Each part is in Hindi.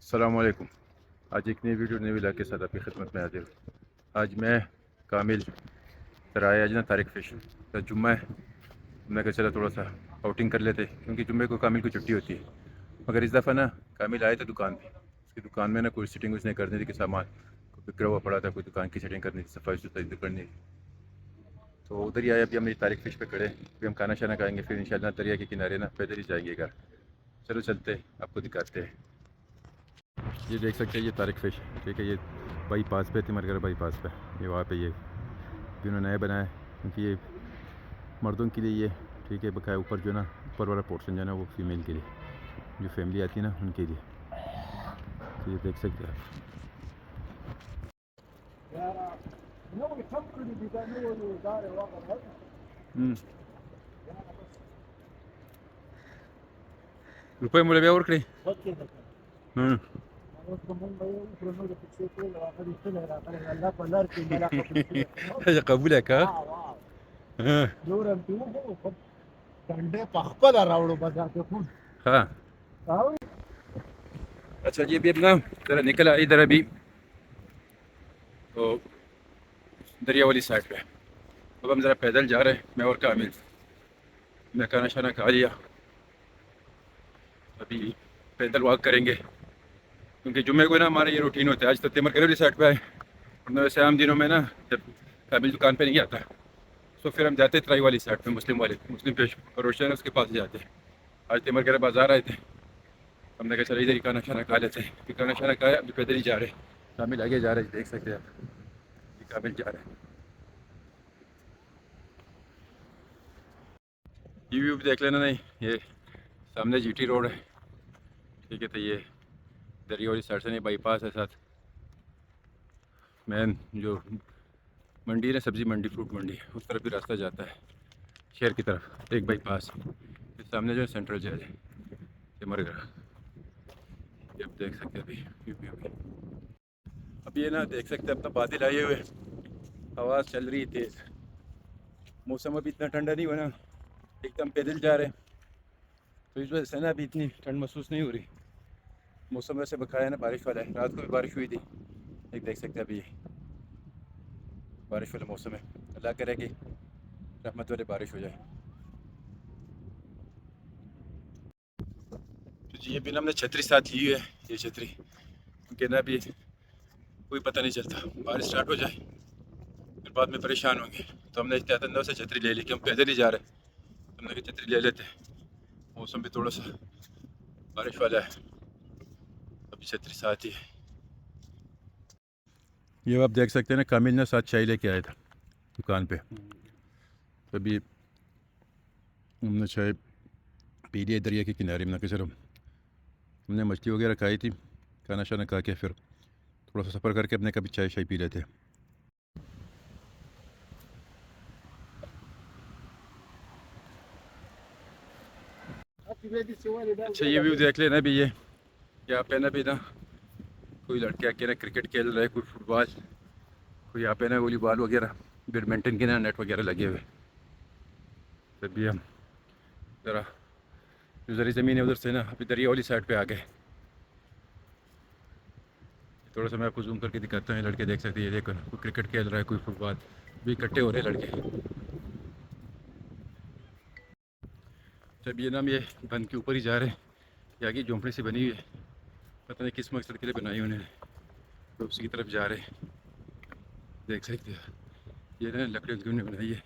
अस्सलामुअलैकुम। आज एक नई वीडियो नई विला के साथ आपकी खिदमत में हाजिर हूँ। आज मैं कामिल सराय आज ना तारिक फ़िश तो जुम्मा है। मैं कहा चला थोड़ा सा आउटिंग कर लेते क्योंकि जुम्मे को कामिल को छुट्टी होती है। मगर इस दफ़ा ना कामिल आए थे दुकान पे। उसकी दुकान में ना कोई सेटिंग उसने करनी थी कि सामान को बिखरा हुआ पड़ा था, कोई दुकान की सेटिंग करनी थी, सफाई सुथराई करनी थी। तो उधर ही आए। अभी हम तारिक फ़िश पे खड़े, फिर हम खाना शाना खाएँगे, फिर इंशाल्लाह दरिया के किनारे ना पैदल ही जाएंगे घर। चलो चलते आपको दिखाते हैं। ये देख सकते हैं, ये तारिक फ़िश, ठीक है। ये बाईपास पे, तिमरगढ़ बाईपास पे, ये वहाँ पे ये भी उन्होंने नया बनाया है क्योंकि ये मर्दों के लिए ये, ठीक है, बकाया ऊपर जो ना ऊपर वाला पोर्शन जो है ना वो फीमेल के लिए, जो फैमिली आती है ना उनके लिए। तो ये देख सकते हैं आप। रुपये मुले भी और खड़े अच्छा कबूल है का हाँ। अच्छा जी, अभी अपना ज़रा निकल आई इधर अभी तो दरिया वाली साइड पे। अब हम ज़रा पैदल जा रहे हैं, मैं और कामिल। मैं खाना शाना खा लिया, अभी पैदल वॉक करेंगे क्योंकि जुम्मे को ना हमारा ये रूटीन होता है। आज तो तिमरगढ़ वाली साइड पे आए, वरना वैसे आम दिनों में ना जब कामिल दुकान पे नहीं आता तो फिर हम जाते तराई वाली साइड पे, मुस्लिम पेश रोशन है उसके पास जाते हैं। आज तिमरगढ़ बाजार आए थे, हमने कहा चलो इधर ही खाना शाना खा लेते हैं। फिर खाना शाना खाया, अभी पैदल ही जा रहे हैं। कामिल आगे जा रहे हैं, देख सकते हैं आप, ये कामिल जा रहे हैं। ये व्यू भी देख लेना। नहीं, ये सामने जीटी रोड है, ठीक है। तो ये दरिया वाली साइड से नहीं, बाईपास है साथ, मेन जो मंडी है ना, सब्ज़ी मंडी, फ्रूट मंडी, उस तरफ भी रास्ता जाता है शहर की तरफ, एक बाईपास। फिर सामने जो है सेंट्रल जेल है तिमरगढ़। ये आप देख सकते हैं अभी। अब ये ना देख सकते हैं, अब तो बादल आए हुए, हवा चल रही है तेज़, मौसम अभी इतना ठंडा नहीं हुआ ना, एकदम पैदल जा रहे हैं तो इस वजह से ना अभी इतनी ठंड महसूस नहीं हो रही। मौसम वैसे बकाया है ना, बारिश वाला है, रात को भी बारिश हुई थी। एक देख सकते हैं अभी बारिश वाला मौसम है, अल्लाह करे कि रहमत वाली बारिश हो जाए। तो जी, ये भी ना हमने छतरी साथ ली है, ये छतरी, क्योंकि ना अभी कोई पता नहीं चलता, बारिश स्टार्ट हो जाए फिर बाद में परेशान होंगे। तो हमने एहतियातन से छतरी ले ली कि हम पैदल ही जा रहे हैं। हमने कहा छतरी ले लेते हैं, मौसम भी थोड़ा सा बारिश वाला है, अभी छतरी साथ ही है। ये आप देख सकते हैं ना, कामिल ने साथ चाय लेके आया था दुकान पे, तभी हमने चाय पी लिया दरिया के किनारे में। चलो, हमने मछली वगैरह खाई थी, खाना शाना खा के फिर थोड़ा सा सफ़र करके अपने कभी चाय शाय पी लेते हैं। अच्छा, ये व्यू देख लेना भी, ये यहाँ पे ना भी ना कोई लड़के आके ना क्रिकेट खेल रहे हैं, कोई फुटबॉल, कोई यहाँ पे ना वॉलीबॉल वगैरह, बैडमिंटन के ना नेट वगैरह लगे हुए। तभी हम ज़रा जो ज़री ज़मीन है उधर से ना अभी दरिया वाली साइड पे आ गए। थोड़ा सा मैं आपको जूम करके दिखाता हूँ। लड़के देख सकते हैं, ये देखो ना, कोई क्रिकेट खेल रहा है, कोई फुटबॉल, भी इकट्ठे हो रहे हैं लड़के। जब ये ना हम ये बंद के ऊपर ही जा रहे हैं, यहाँ की झोंपड़ी से बनी हुई है, पता नहीं किस मकसद के लिए बनाई उन्होंने, तो उसी की तरफ जा रहे हैं। देख सकते हैं, ये ना लकड़ियों की उन्होंने बनाई है,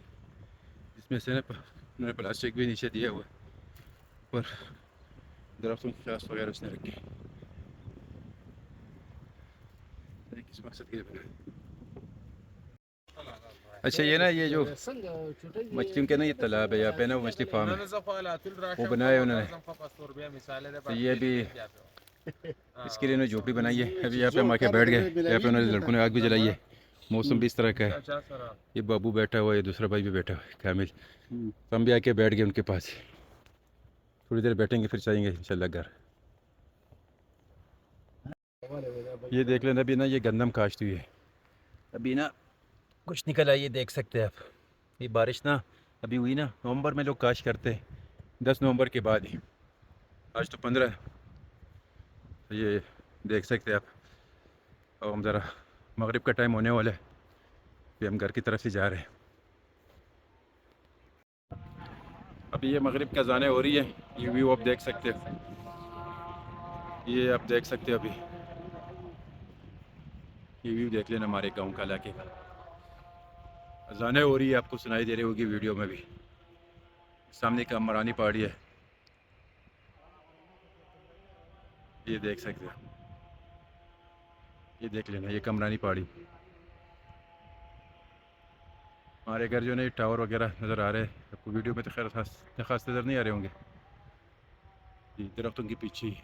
जिसमें से ना उन्होंने प्लास्टिक भी नीचे दिया हुआ है, ऊपर दरख्तों की घास वगैरह उसने रखी है, किस मकसद के लिए बनाया। अच्छा, ये ना ये जो मछलियों के ना ये तालाब है, यहाँ पे ना वो मछली फार्म है, वो बनाया है उन्होंने। तो ये अभी इसके लिए उन्होंने झोपड़ी बनाई है। अभी यहाँ पे हम आके बैठ गए, यहाँ पे उन्होंने लड़कों ने आग भी जलाई है। मौसम भी इस तरह का है, ये बाबू बैठा हुआ है, दूसरा भाई भी बैठा हुआ है कामिल। तो हम भी आके बैठ गए उनके पास, थोड़ी देर बैठेंगे फिर जाएंगे इंशाल्लाह घर। ये देख लेना, अभी ना ये गंदम काश्त हुई है, अभी ना कुछ निकल आई है, देख सकते हैं आप। ये बारिश ना अभी हुई ना, नवंबर में लोग काश करते हैं, 10 नवंबर के बाद ही। आज तो 15 है, तो ये देख सकते हैं आप। और हम ज़रा मगरिब का टाइम होने वाला है, फिर हम घर की तरफ से जा रहे हैं। अभी ये मगरिब का अज़ानें हो रही है। ये व्यू आप देख सकते हो, ये आप देख सकते हो। अभी ये व्यू देख लेना हमारे गांव का, इलाके का। अज़ानें हो रही है, आपको सुनाई दे रही होगी वीडियो में भी। सामने का मरानी पहाड़ी है, ये देख सकते हो। ये देख लेना, ये कमरानी पहाड़ी। हमारे घर जो है ना, टावर वगैरह नज़र आ रहे हैं आपको वीडियो में, तो खैर खास खास नज़र नहीं आ रहे होंगे, ये दरख्तों के पीछे ही।